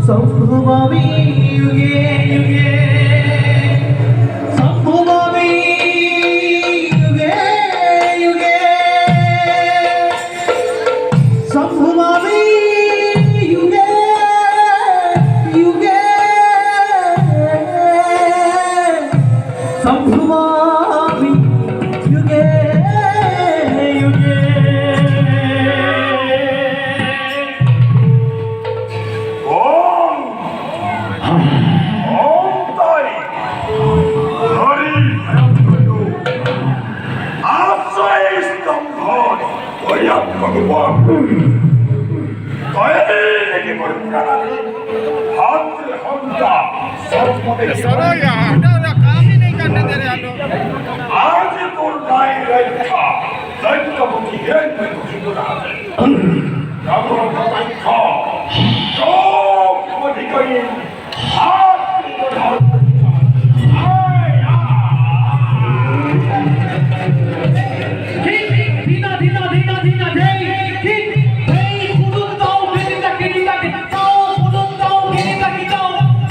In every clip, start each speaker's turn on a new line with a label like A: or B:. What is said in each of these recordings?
A: संभवामि युगे युगे संभवामि युगे युगे संभवामि युगे युगे संभवामि युगे युगे
B: सरो यार काम ही नहीं करने दे रहे लोग
C: आज तो गाय रखा दैत्य मुखी है मैं कुछ बुरा जागरो का खा तो कोई कोई हाथ को ढाल
A: धीना धीना धीना धीना जय ठीक जय खुदुन दाओ गिरिता गिरिता दाओ खुदुन दाओ गिरिता गिरिता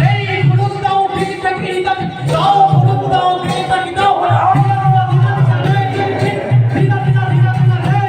A: जय खुदुन दाओ गिरिता गिरिता दाओ खुदुन दाओ गिरिता गिरिता धीना धीना धीना धीना जय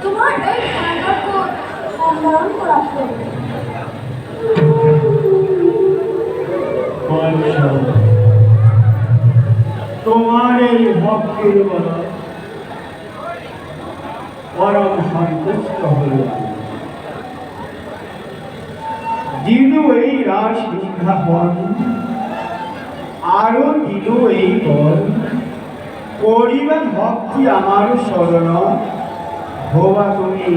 D: তোমার এই ঠান্ডাকে সম্মান করা হবে।
E: তোমার এই ভক্তির বলা পরম সন্তুষ্ট হইলাম। দিল এই রাস বিজ্ঞাপন, আরো দিল এই বল, করিবা ভক্তি আমার শরণ, হবা তুমি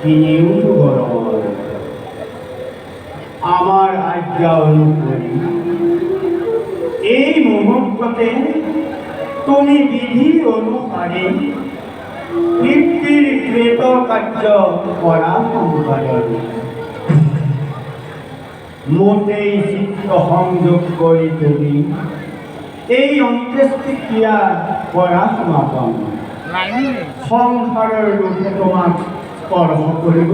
E: কিনেও গরম। আমার আজ্ঞা অনুকরি এই মুহূর্ততে তুমি বিধি অনুসারে পিতৃর কৃত কার্য করা সম্পাদন। মোটেই চিত্ত সংযোগ কৰি তুমি এই অন্ত্যেষ্টি ক্রিয়া করা সমাপন। সংসারের রূপে তোমাক স্পর্শ কৰিব